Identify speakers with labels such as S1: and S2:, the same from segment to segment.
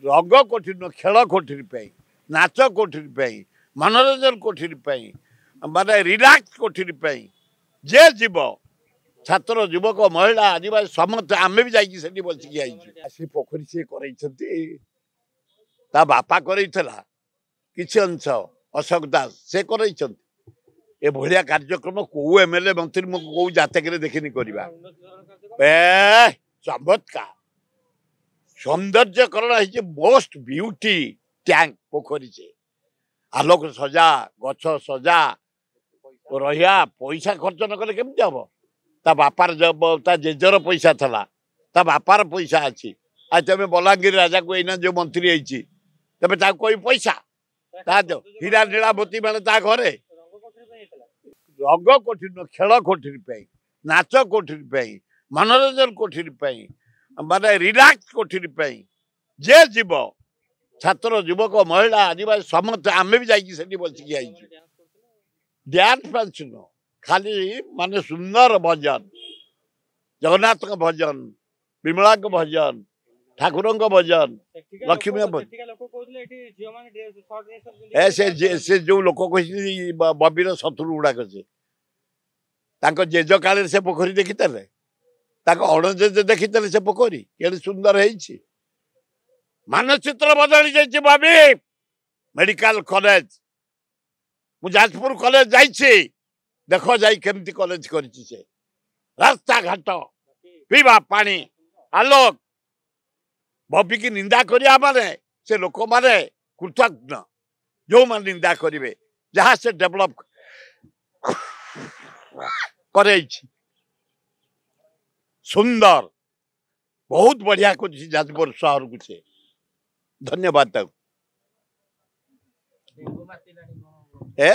S1: रंग कोठिन खेल कोठिन नाच कोठिन मनोरंजन कोठिन माने रिलैक्स कोठिन जे जीव छात्र युवक महिला आदिवासी समस्त आम भी जाइए बसिकी आई पोखरी सी कर बापा करला किसी अंश अशोक दास से कर भाया कार्यक्रम कौ एमएलए मंत्री कौ जातक देखनी करवा चमत्कार सौंदर्यकरण मोस्ट ब्यूटी टैंक पोखरी से आलोक सजा गछ सजा रहा पैसा खर्च न कले केमती हम ता बापार ता जेजर पैसा थला ता बापार पैसा अच्छी आज तुम बलांगीर राजा को एना जो मंत्री आई तबे ता कोई पैसा ता हीरा नीलावती मैंने ता घरे रंग कोठिन खेल कोठिन नाच कोठिन मनोरंजन कोठिन माने रिलैक्स कोठिन जे जीव छात्र युवक महिला आदिवासी समस्त आम भी जाइए बसिकी आई डांस फांस न खाली माने सुंदर भजन जगन्नाथ भजन विमला भजन ठाकुर भजन लक्ष्मी से जो लोक कही बबीर शत्रु गुड़ाक से जेज काल से पोखरी देखी अणजेज देखी से पोखरी के सुंदर है मानचित्र बदली जाइए बबी मेडिकल कॉलेज मु जाजपुर कॉलेज जाइए देख जाई केमती कॉलेज कर रास्ता घाट पीवा पानी आलोक बबी की निंदा करिया माने से लोक माने कृतज्ञ जो मान निंदा करेंगे जहाँ से डेवलप करे सुंदर बहुत बढ़िया कुछ जाजपुर शहर को से धन्यवाद तक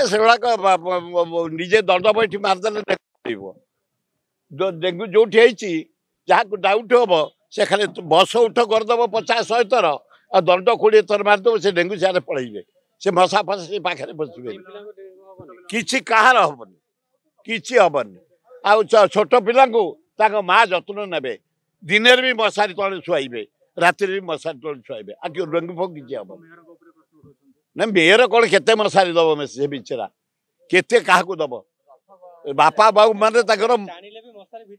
S1: से निजे दंड बैठी मारदे डेंगू जो जहाँ को डाउट हम से खाली बस उठ करदेव 50-100 थर आ दंड 20 थर मारदेव से डेंगू सियारे पलैबे से मशा फसा से पाखे बसबे किसी कहार हबन किसी हबन आ छोट पिला माँ जत्न ने दिन भी मशारी तले शुआइबे राति भी मशारी तले शुआइबे आ कि डेंगू फंगू किसी हम ना मेयर कौन केते मशारी दब से बिचरा केते क्या दब बापा बाबू माने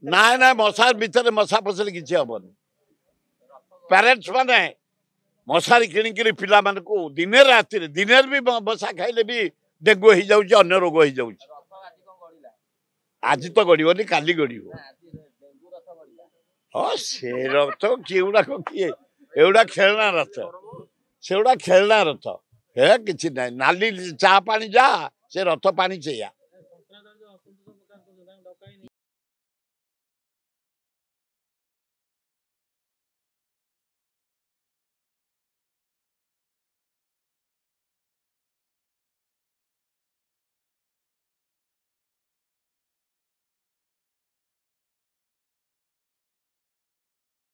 S1: ना ना मशार भितर मशा फसले किसी हम पेरेंट्स माने मशारी किणिकी पिला मान को दिन राति दिन भी मशा खाइले भी डेंगू हो जाऊँ अन्य रोग हो जाऊँ आज तो गड़बनी काली गड़ हाँ से रथ किएगुड़ा किए एगुड़ा खेलना रथ से खेलना रथ है कि नाली चा पानी जा से रथ पानी चेया